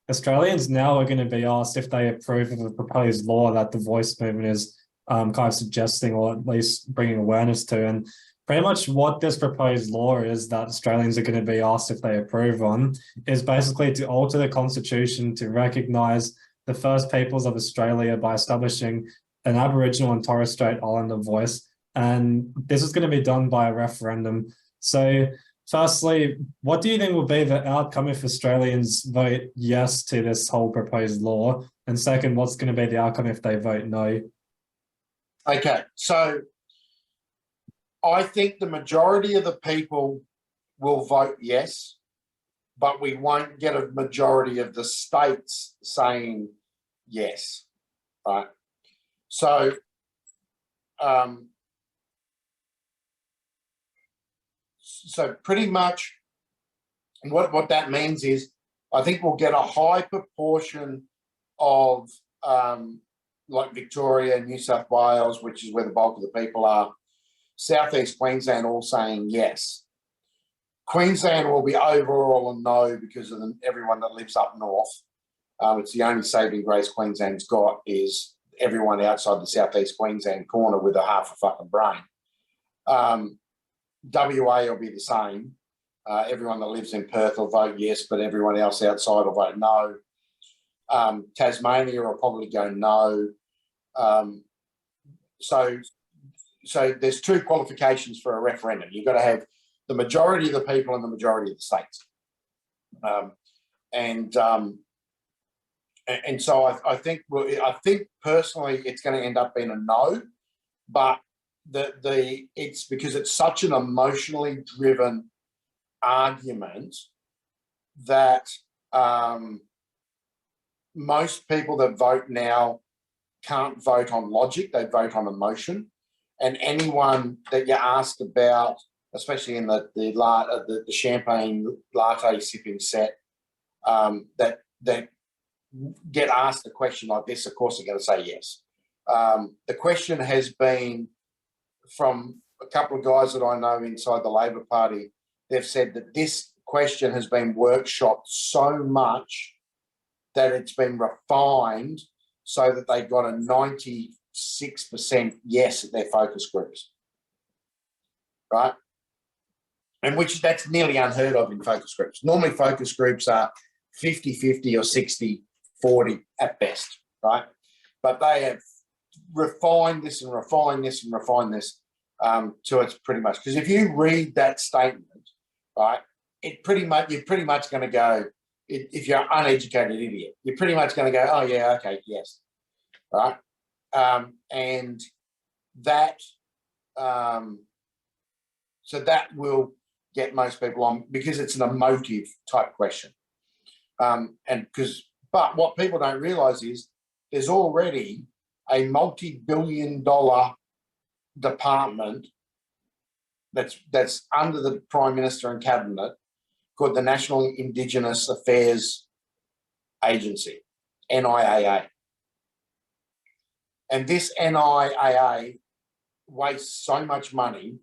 Australians now are going to be asked if they approve of a proposed law that the Voice movement is kind of suggesting, or at least bringing awareness to. And pretty much what this proposed law is that Australians are going to be asked if they approve on is basically to alter the constitution to recognise the First Peoples of Australia by establishing an Aboriginal and Torres Strait Islander voice. And this is going to be done by a referendum. So firstly, what do you think will be the outcome if Australians vote yes to this whole proposed law? And second, what's going to be the outcome if they vote no? Okay, so I think the majority of the people will vote yes, but we won't get a majority of the states saying yes, right? So, pretty much what that means is I think we'll get a high proportion of like Victoria, New South Wales, which is where the bulk of the people are, Southeast Queensland all saying yes. Queensland will be overall a no because of everyone that lives up north. It's the only saving grace Queensland's got is everyone outside the Southeast Queensland corner with a half a fucking brain. WA will be the same. Everyone that lives in Perth will vote yes, but everyone else outside will vote no. Tasmania will probably go no. So there's two qualifications for a referendum. You've got to have the majority of the people and the majority of the states. And so I think personally it's going to end up being a no, but it's because it's such an emotionally driven argument that most people that vote now can't vote on logic, they vote on emotion. And anyone that you ask about, especially in the champagne latte sipping set, that get asked a question like this, of course they're going to say yes. The question has been from a couple of guys that I know inside the Labor Party. They've said that this question has been workshopped so much that it's been refined so that they got a 96% yes at their focus groups, right? And which that's nearly unheard of in focus groups. Normally focus groups are 50-50 or 60-40 at best, right? But they have refined this and refined this and refined this to it's pretty much, because if you read that statement, right, you're pretty much going to go, if you're an uneducated idiot, you're pretty much going to go, oh yeah, okay, yes, right? And that, so that will get most people on because it's an emotive type question. But what people don't realise is there's already a multi-billion-dollar department that's under the Prime Minister and Cabinet called the National Indigenous Affairs Agency, NIAA. And this NIAA wastes so much money.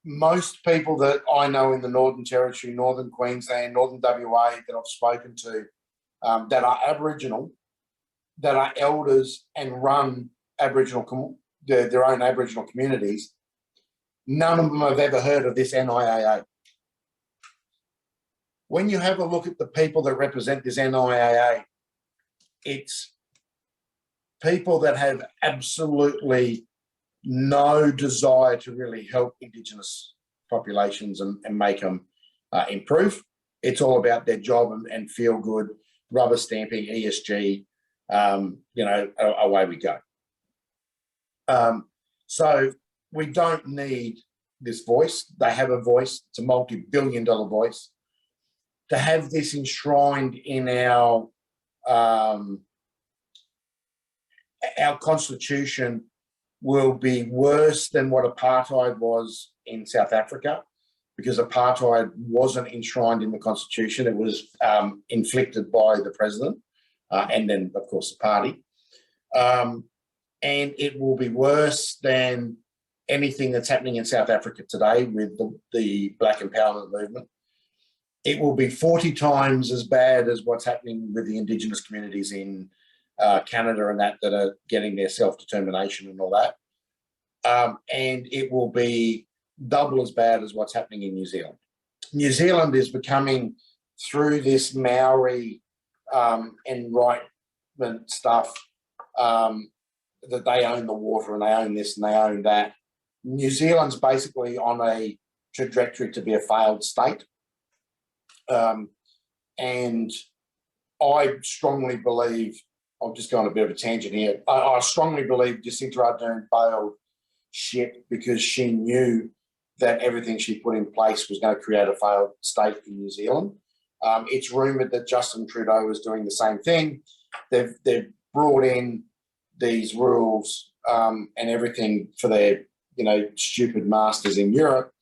Most people that I know in the Northern Territory, Northern Queensland, Northern WA that I've spoken to that are Aboriginal, that are elders and run their own Aboriginal communities, none of them have ever heard of this NIAA. When you have a look at the people that represent this NIAA, it's people that have absolutely no desire to really help Indigenous populations and make them improve. It's all about their job and feel good, rubber stamping, ESG, away we go. So we don't need this voice. They have a voice. It's a multi-billion-dollar voice. To have this enshrined in our constitution will be worse than what apartheid was in South Africa, because apartheid wasn't enshrined in the constitution. It was inflicted by the president and then, of course, the party. And it will be worse than anything that's happening in South Africa today with the Black empowerment movement. it will be 40 times as bad as what's happening with the Indigenous communities in Canada and that are getting their self-determination and all that. And it will be double as bad as what's happening in New Zealand. New Zealand is becoming, through this Maori enlightenment stuff, that they own the water and they own this and they own that. New Zealand's basically on a trajectory to be a failed state. And I strongly believe, I'll just go on a bit of a tangent here, I strongly believe Jacinta Ardern failed shit because she knew that everything she put in place was going to create a failed state in New Zealand. It's rumoured that Justin Trudeau is doing the same thing. They've brought in these rules and everything for their, stupid masters in Europe,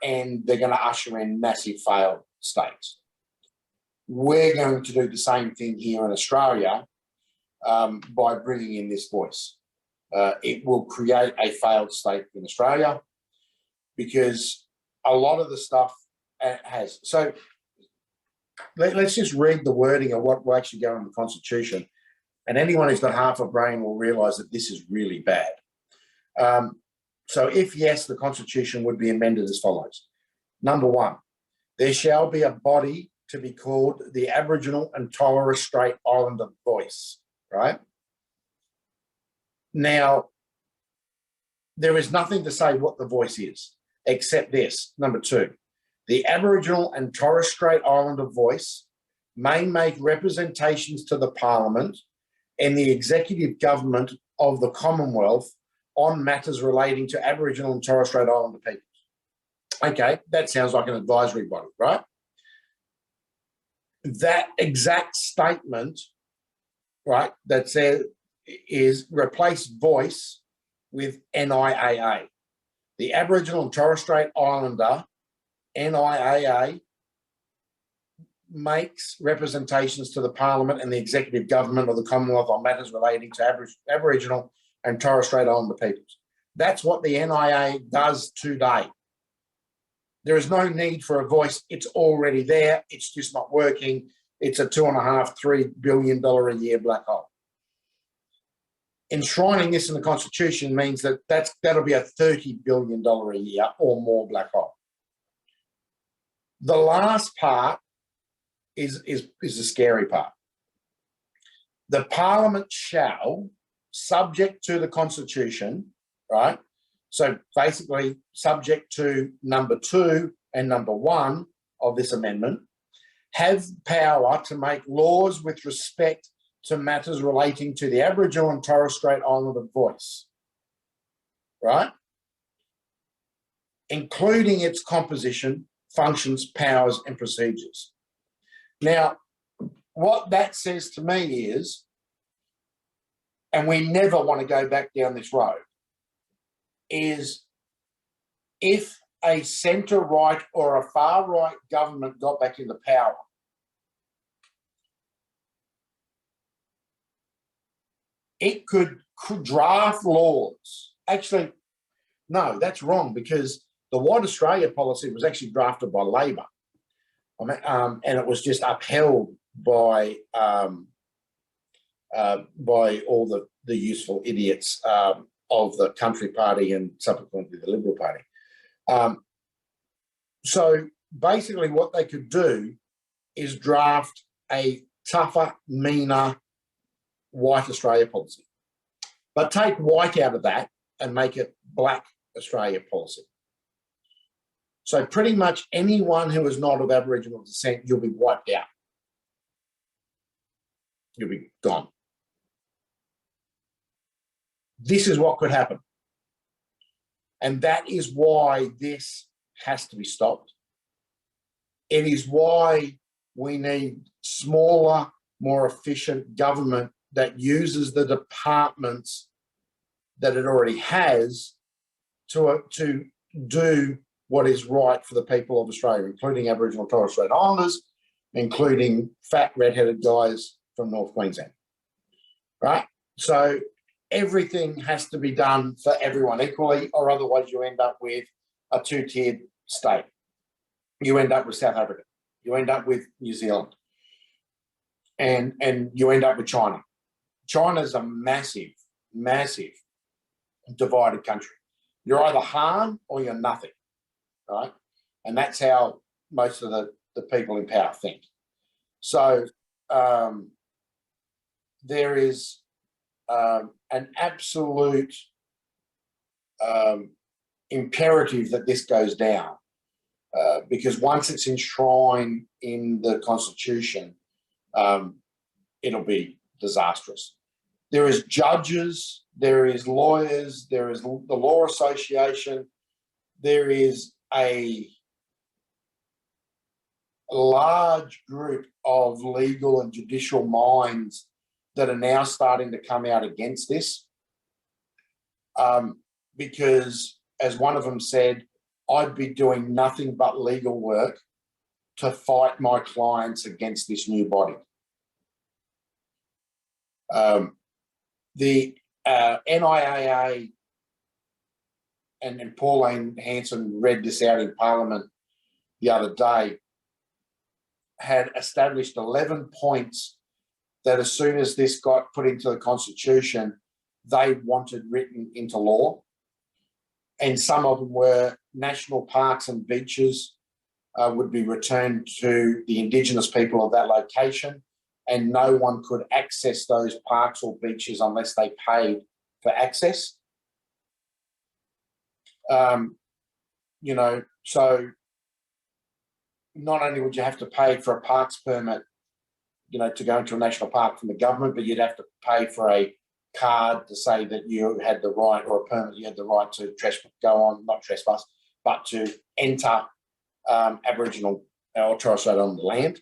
and they're going to usher in massive failed states. We're going to do the same thing here in Australia by bringing in this voice. It will create a failed state in Australia because a lot of the stuff has. So let's just read the wording of what will actually go in the Constitution, and anyone who's got half a brain will realise that this is really bad. So if yes, the Constitution would be amended as follows. Number 1, there shall be a body to be called the Aboriginal and Torres Strait Islander Voice, right? Now, there is nothing to say what the voice is, except this. Number 2, the Aboriginal and Torres Strait Islander Voice may make representations to the Parliament and the executive government of the Commonwealth on matters relating to Aboriginal and Torres Strait Islander peoples. Okay, that sounds like an advisory body, right? That exact statement, right, that says is replace voice with NIAA. The Aboriginal and Torres Strait Islander, NIAA, makes representations to the Parliament and the executive government of the Commonwealth on matters relating to Aboriginal and Torres Strait Islander peoples. That's what the NIA does today. There is no need for a voice. It's already there. It's just not working. It's a $2.5–3 billion a year black hole. Enshrining this in the Constitution means that that'll be a $30 billion a year or more black hole. The last part is the scary part. The Parliament shall, subject to the Constitution, right? So basically subject to number 2 and number 1 of this amendment, have power to make laws with respect to matters relating to the Aboriginal and Torres Strait Islander voice, right? Including its composition, functions, powers, and procedures. Now, what that says to me is, and we never want to go back down this road, is if a centre-right or a far-right government got back into power, it could draft laws. Actually, no, that's wrong, because the White Australia policy was actually drafted by Labor, and it was just upheld by all the useful idiots of the Country Party and subsequently the Liberal Party. So basically what they could do is draft a tougher, meaner White Australia policy, but take white out of that and make it Black Australia policy. So pretty much anyone who is not of Aboriginal descent, you'll be wiped out. You'll be gone. This is what could happen. And that is why this has to be stopped. It is why we need smaller, more efficient government that uses the departments that it already has to do what is right for the people of Australia, including Aboriginal and Torres Strait Islanders, including fat red-headed guys from North Queensland, right? So everything has to be done for everyone equally, or otherwise you end up with a 2-tiered state. You end up with South Africa. You end up with New Zealand. And you end up with China. China's a massive, massive divided country. You're either Han or you're nothing, right? And that's how most of the people in power think. So there is an absolute imperative that this goes down, because once it's enshrined in the Constitution, it'll be disastrous. There is judges, there is lawyers, there is the Law Association, there is a large group of legal and judicial minds that are now starting to come out against this, because, as one of them said, I'd be doing nothing but legal work to fight my clients against this new body. The NIAA, and Pauline Hanson read this out in Parliament the other day, had established 11 points that as soon as this got put into the Constitution, they wanted written into law. And some of them were national parks and beaches would be returned to the Indigenous people of that location, and no one could access those parks or beaches unless they paid for access. You know, so not only would you have to pay for a parks permit, you know, to go into a national park from the government, but you'd have to pay for a card to say that you had the right, or a permit, you had the right to not trespass, but to enter Aboriginal or Torres Strait Islander land.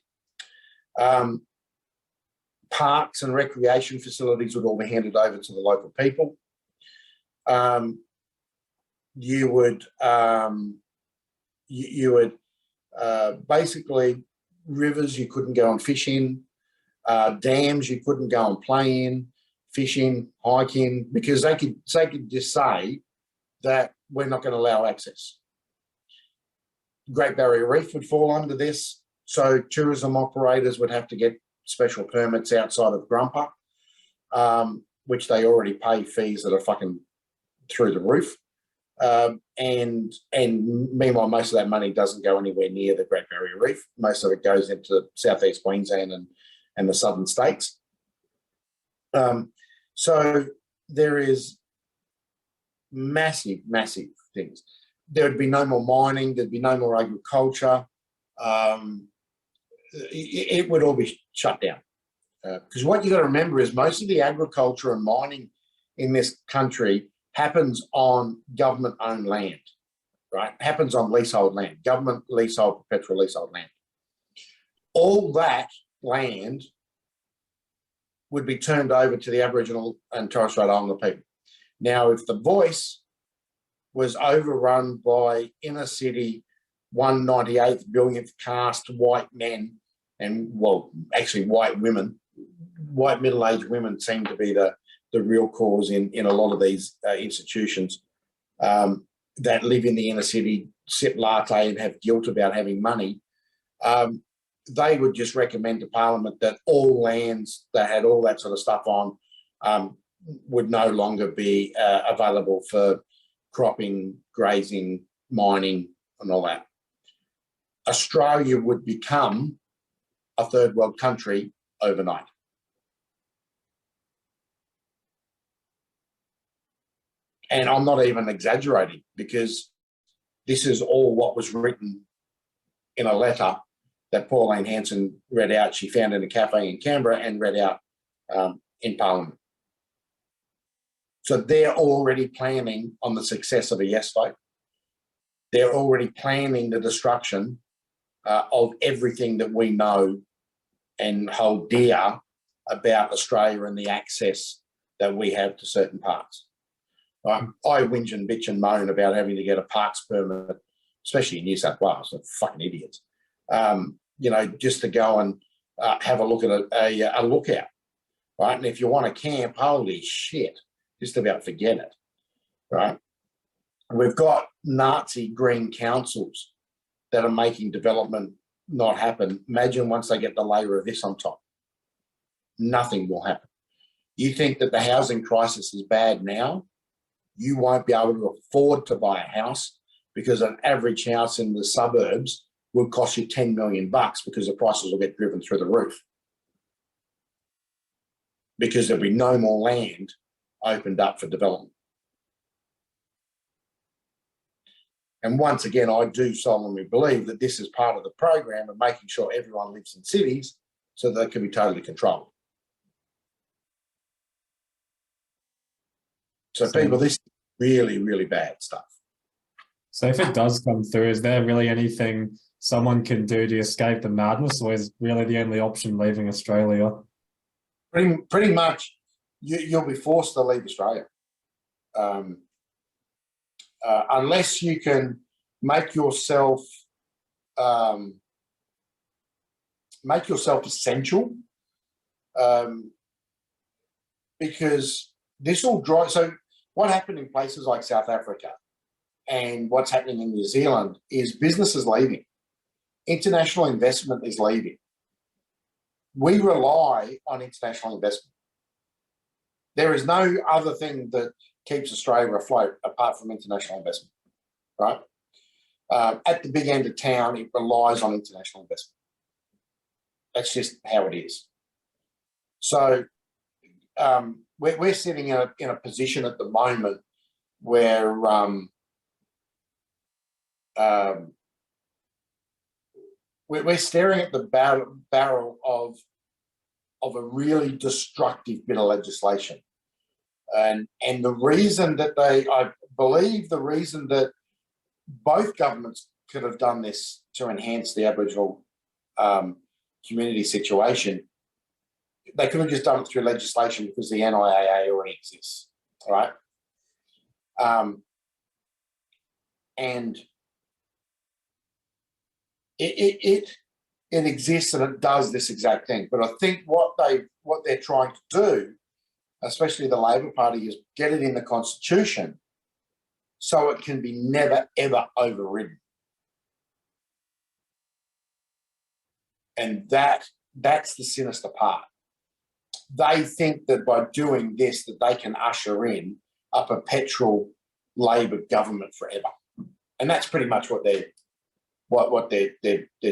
Parks and recreation facilities would all be handed over to the local people. You would basically, rivers you couldn't go and fish in, dams you couldn't go and play in, fishing, hiking, because they could just say that we're not going to allow access. Great Barrier Reef would fall under this, so tourism operators would have to get special permits outside of Grumpa, which they already pay fees that are fucking through the roof. And meanwhile, most of that money doesn't go anywhere near the Great Barrier Reef. Most of it goes into southeast Queensland and the southern states. So there is massive, massive things. There would be no more mining. There'd be no more agriculture. It would all be shut down. Because what you got to remember is most of the agriculture and mining in this country happens on government-owned land, right? Happens on leasehold land, government leasehold, perpetual leasehold land. All that land would be turned over to the Aboriginal and Torres Strait Islander people. Now, if the Voice was overrun by inner city 1/98 billionth caste white men, and, well, actually white women, white middle-aged women seem to be the real cause in a lot of these institutions that live in the inner city, sip latte and have guilt about having money. They would just recommend to Parliament that all lands that had all that sort of stuff on would no longer be available for cropping, grazing, mining, and all that. Australia would become a third world country overnight. And I'm not even exaggerating, because this is all what was written in a letter that Pauline Hanson read out. She found in a cafe in Canberra and read out in Parliament. So they're already planning on the success of a yes vote. They're already planning the destruction of everything that we know and hold dear about Australia and the access that we have to certain parts. I whinge and bitch and moan about having to get a parks permit, especially in New South Wales. They're fucking idiots. You know, just to go and have a look at a lookout, right? And if you want to camp, holy shit, just about forget it, right? We've got Nazi green councils that are making development not happen. Imagine once they get the layer of this on top, nothing will happen. You think that the housing crisis is bad now, you won't be able to afford to buy a house because an average house in the suburbs will cost you 10 million bucks because the prices will get driven through the roof. Because there'll be no more land opened up for development. And once again, I do solemnly believe that this is part of the program of making sure everyone lives in cities so that they can be totally controlled. So people, this is really, really bad stuff. So if it does come through, is there really anything someone can do to escape the madness, or is really the only option leaving Australia? Pretty much, you'll be forced to leave Australia. Unless you can make yourself essential, because this will drive. So what happened in places like South Africa and what's happening in New Zealand is business is leaving, international investment is leaving. We rely on international investment. There is no other thing that keeps Australia afloat apart from international investment, right? At the big end of town, it relies on international investment. That's just how it is. So we're sitting in a position at the moment where we're staring at the barrel of a really destructive bit of legislation. And the reason that I believe the reason that both governments could have done this to enhance the Aboriginal community situation, they could have just done it through legislation because the NIAA already exists, right? And it exists and it does this exact thing. But I think what they're trying to do, especially the Labor Party, is get it in the Constitution so it can be never, ever overridden. And that's the sinister part. They think that by doing this that they can usher in a perpetual Labor government forever. And that's pretty much what they're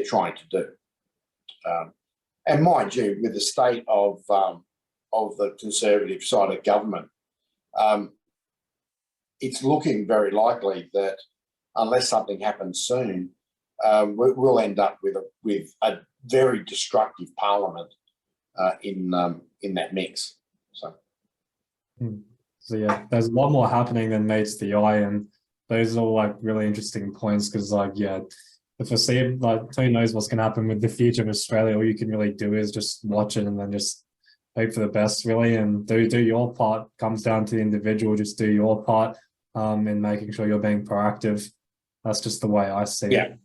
trying to do. And mind you, with the state of the Conservative side of government, it's looking very likely that unless something happens soon, we'll end up with a very destructive parliament in that mix. So yeah, there's a lot more happening than meets the eye, and those are all like really interesting points because the foreseeable, who knows what's going to happen with the future of Australia. All you can really do is just watch it and then just hope for the best, really, and do your part. Comes down to the individual. Just do your part in making sure you're being proactive. That's just the way I see it.